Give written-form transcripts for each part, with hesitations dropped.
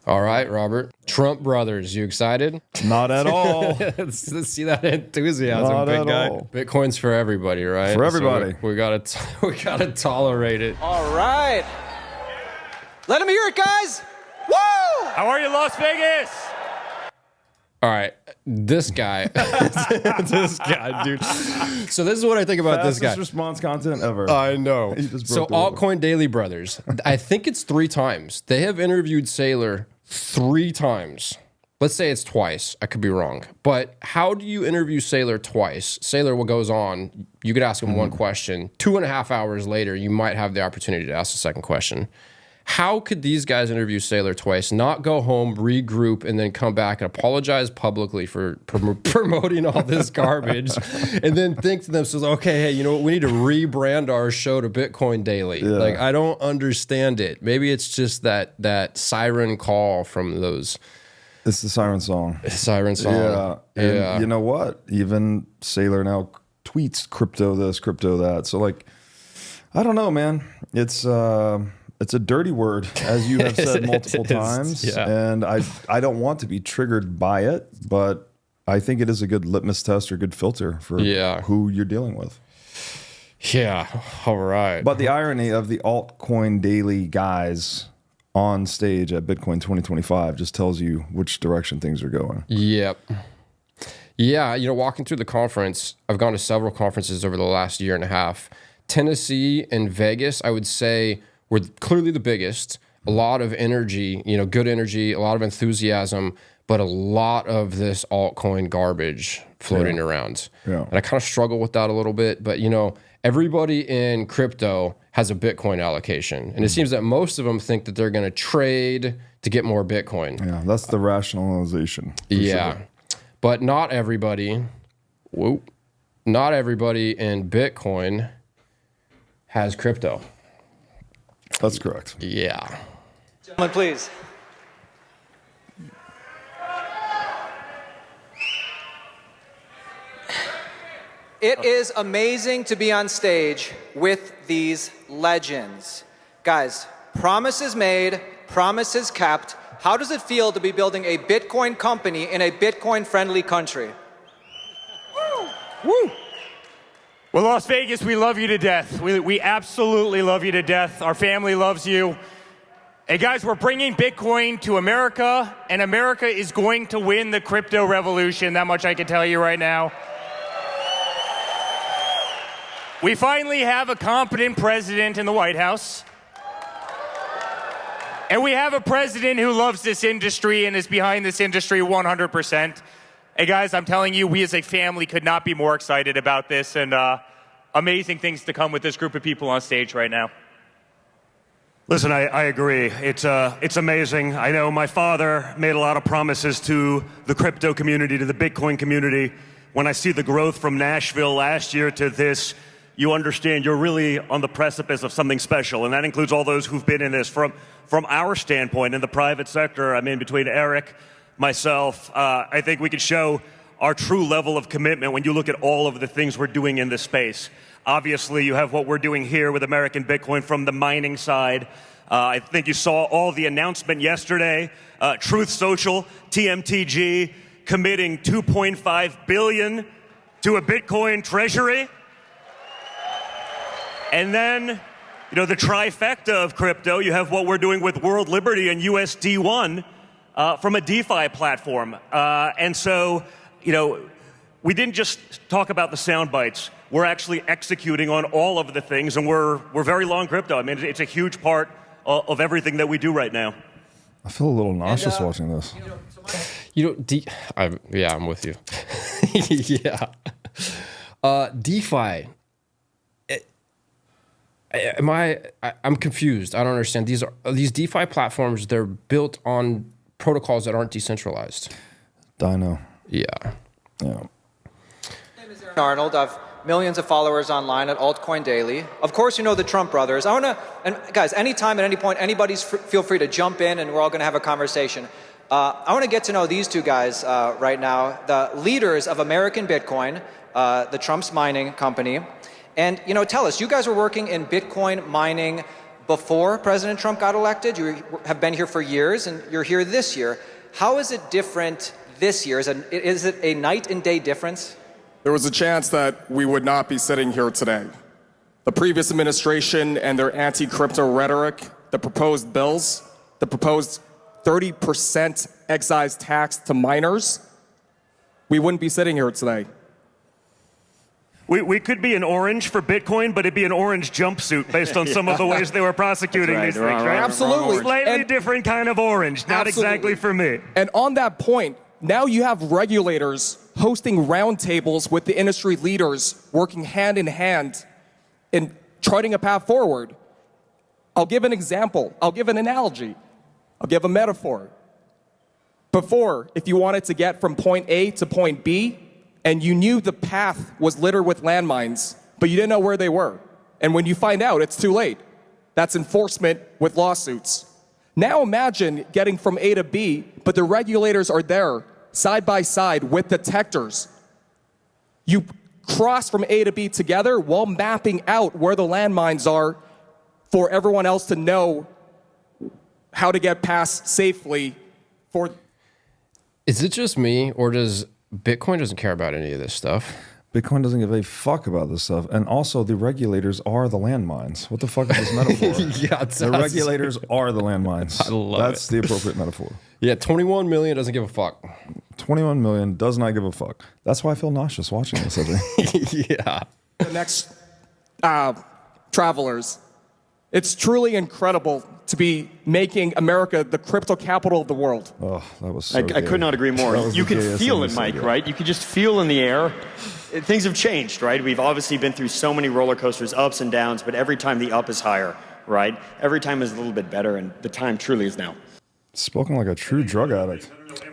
All right, Robert. Trump brothers, you excited? Not at all. Let's see that enthusiasm, Not big at guy. all. Bitcoin's for everybody, right? For everybody. So we gotta tolerate it. All right. Let him hear it, guys. Woo! How are you, Las Vegas? All right, this guy, this guy, dude. So this is what I think about this guy. Fastest response content ever. I know. He just So broke the Altcoin Daily brothers, I think it's 3 times. They have interviewed Saylor 3 times. Let's say it's twice. I could be wrong. But how do you interview Saylor twice? Saylor goes on. You could ask him one question. 2.5 hours later, you might have the opportunity to ask the second question. How could these guys interview Saylor twice, not go home, regroup, and then come back and apologize publicly for promoting all this garbage, and then think to themselves, okay, hey, you know what? We need to rebrand our show to Bitcoin Daily. Yeah. Like, I don't understand it. Maybe it's just that siren call from those. It's the siren song. Siren song. Yeah. And you know what? Even Saylor now tweets crypto this, crypto that. So, like, I don't know, man. It's a dirty word, as you have said multiple times, and I don't want to be triggered by it, but I think it is a good litmus test or good filter for who you're dealing with. Yeah, all right. But the irony of the Altcoin Daily guys on stage at Bitcoin 2025 just tells you which direction things are going. Yep. Yeah, you know, walking through the conference, I've gone to several conferences over the last year and a half. Tennessee and Vegas, I would say, were clearly the biggest. A lot of energy, you know, good energy, a lot of enthusiasm, but a lot of this altcoin garbage floating around. Yeah. And I kind of struggle with that a little bit, but you know, everybody in crypto has a Bitcoin allocation. And it seems that most of them think that they're going to trade to get more Bitcoin. Yeah, that's the rationalization. Yeah. Sure. But not everybody, not everybody in Bitcoin has crypto. That's correct. Yeah. Gentlemen, please. It is amazing to be on stage with these legends. Guys, promises made, promises kept. How does it feel to be building a Bitcoin company in a Bitcoin-friendly country? Woo! Woo! Well, Las Vegas, we love you to death. We absolutely love you to death. Our family loves you. Hey, guys, we're bringing Bitcoin to America, and America is going to win the crypto revolution. That much I can tell you right now. We finally have a competent president in the White House. And we have a president who loves this industry and is behind this industry 100%. Hey guys, I'm telling you, we as a family could not be more excited about this, and amazing things to come with this group of people on stage right now. Listen, I agree. It's amazing. I know my father made a lot of promises to the crypto community, to the Bitcoin community. When I see the growth from Nashville last year to this, you understand you're really on the precipice of something special, and that includes all those who've been in this from our standpoint in the private sector. I mean, between Eric, myself, I think we could show our true level of commitment when you look at all of the things we're doing in this space. Obviously, you have what we're doing here with American Bitcoin from the mining side. I think you saw all the announcement yesterday. Truth Social, TMTG, committing $2.5 billion to a Bitcoin treasury. And then, you know, the trifecta of crypto, you have what we're doing with World Liberty and USD1 from a DeFi platform. And so, you know, we didn't just talk about the sound bites. We're actually executing on all of the things, and we're very long crypto. I mean, it's a huge part of everything that we do right now. I feel a little nauseous watching this. Yeah, I'm with you. Yeah. DeFi. I'm confused. I don't understand. These DeFi platforms, they're built on protocols that aren't decentralized. Dino. Yeah. Yeah. My name is Aaron Arnold. I've millions of followers online at Altcoin Daily. Of course, you know the Trump brothers. I want to, and guys, anytime, at any point, feel free to jump in, and we're all going to have a conversation. I want to get to know these two guys right now, the leaders of American Bitcoin, the Trump's mining company. And, you know, tell us, you guys were working in Bitcoin mining before President Trump got elected. You have been here for years, and you're here this year. How is it different this year? Is it a night and day difference? There was a chance that we would not be sitting here today. The previous administration and their anti-crypto rhetoric, the proposed bills, the proposed 30% excise tax to miners, we wouldn't be sitting here today. We could be an orange for Bitcoin, but it'd be an orange jumpsuit based on some of the ways they were prosecuting these things, right? Absolutely. Slightly different kind of orange, not exactly for me. And on that point, now you have regulators hosting roundtables with the industry leaders working hand in hand in charting a path forward. I'll give an example. I'll give an analogy. I'll give a metaphor. Before, if you wanted to get from point A to point B, and you knew the path was littered with landmines, but you didn't know where they were. And when you find out, it's too late. That's enforcement with lawsuits. Now imagine getting from A to B, but the regulators are there, side by side with detectors. You cross from A to B together while mapping out where the landmines are for everyone else to know how to get past safely for... Is it just me, or does Bitcoin doesn't care about any of this stuff? Bitcoin doesn't give a fuck about this stuff. And also, the regulators are the landmines. What the fuck is this metaphor? Yeah, the regulators are the landmines. I love That's the appropriate metaphor. Yeah, 21 million doesn't give a fuck. 21 million does not give a fuck. That's why I feel nauseous watching this, I think. Yeah. The next travelers. It's truly incredible to be making America the crypto capital of the world. Oh, that was so I could not agree more. You can feel it, Mike, good. right? You can just feel in the air. Things have changed, right? We've obviously been through so many roller coasters, ups and downs, but every time the up is higher, right? Every time is a little bit better, and the time truly is now. Spoken like a true drug addict.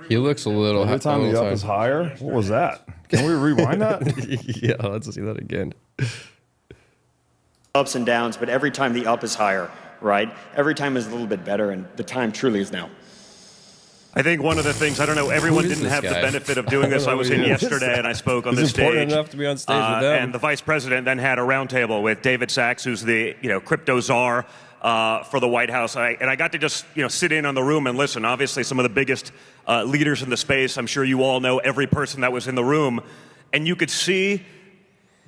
He looks a little... Every time the up is higher? What was that? Can we rewind that? Yeah, let's see that again. Ups and downs, but every time the up is higher, right? Every time is a little bit better, and the time truly is now. I think one of the things, I don't know, everyone didn't have the benefit of doing this. I was in yesterday and I spoke on this stage. It's important enough to be on stage with them. And the vice president then had a roundtable with David Sachs, who's the crypto czar for the White House. And I got to just sit in on the room and listen. Obviously, some of the biggest leaders in the space. I'm sure you all know every person that was in the room. And you could see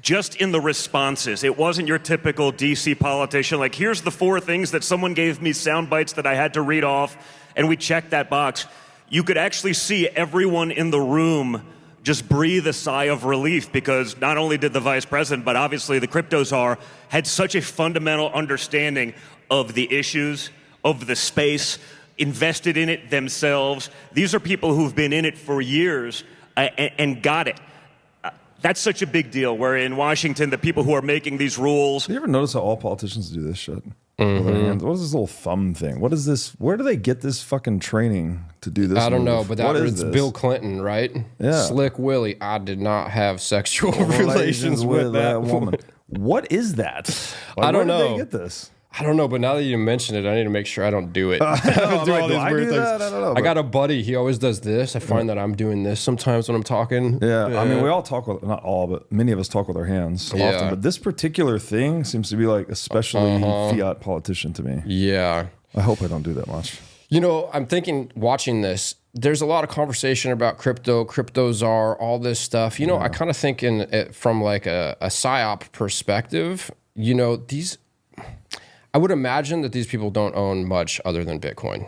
just in the responses, it wasn't your typical DC politician. Like, here's the 4 things that someone gave me sound bites that I had to read off, and we checked that box. You could actually see everyone in the room just breathe a sigh of relief, because not only did the vice president, but obviously the crypto czar had such a fundamental understanding of the issues, of the space, invested in it themselves. These are people who've been in it for years and got it. That's such a big deal, where in Washington, the people who are making these rules... You ever notice how all politicians do this shit? Mm-hmm. What is this little thumb thing? What is this? Where do they get this fucking training to do this? I don't know, but that is was this? Bill Clinton, right? Yeah. Slick Willie, I did not have sexual relations with that woman. What is that? Like, I don't where know. Did they get this? I don't know, but now that you mention it, I need to make sure I don't do it. I don't do all these weird things. I don't know. I got a buddy. He always does this. I find that I'm doing this sometimes when I'm talking. Yeah, I mean, we all talk with, not all, but many of us talk with our hands often. But this particular thing seems to be like especially fiat politician to me. Yeah. I hope I don't do that much. You know, I'm thinking, watching this, there's a lot of conversation about crypto, crypto czar, all this stuff. You know, I kind of think in it from like a PSYOP perspective, you know, I would imagine that these people don't own much other than Bitcoin.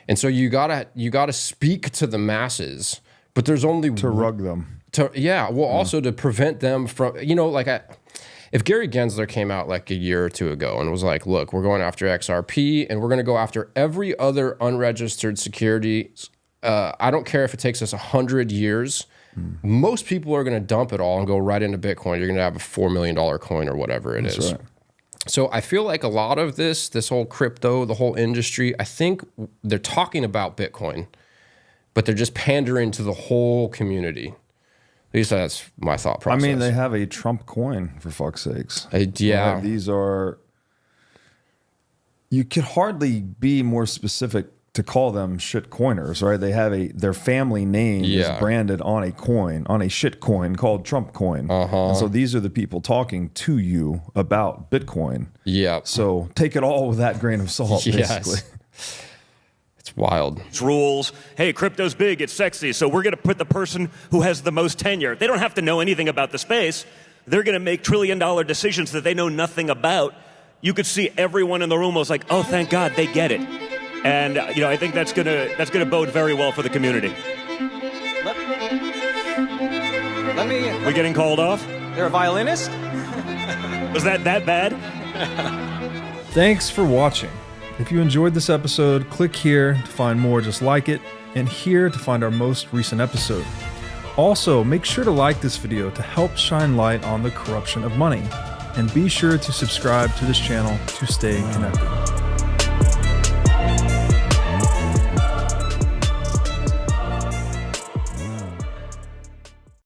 And so you gotta speak to the masses, but there's only... To rug them. Also to prevent them from, if Gary Gensler came out like a year or two ago and was like, look, we're going after XRP and we're going to go after every other unregistered security. I don't care if it takes us 100 years. Most people are going to dump it all and go right into Bitcoin. You're going to have a $4 million coin or whatever it is. Right. So I feel like a lot of this whole crypto, the whole industry, I think they're talking about Bitcoin, but they're just pandering to the whole community. At least that's my thought process. I mean, they have a Trump coin, for fuck's sakes. Yeah. You could hardly be more specific to call them shit coiners, right? They have their family name is branded on a coin, on a shit coin called Trump coin. And so these are the people talking to you about Bitcoin. Yeah. So take it all with that grain of salt, basically. It's wild. It's rules. Hey, crypto's big, it's sexy, so we're going to put the person who has the most tenure. They don't have to know anything about the space. They're going to make trillion-dollar decisions that they know nothing about. You could see everyone in the room was like, oh, thank God, they get it. And I think that's gonna bode very well for the community. We getting called off? They're a violinist? Was that bad? Thanks for watching. If you enjoyed this episode, click here to find more just like it, and here to find our most recent episode. Also, make sure to like this video to help shine light on the corruption of money, and be sure to subscribe to this channel to stay connected.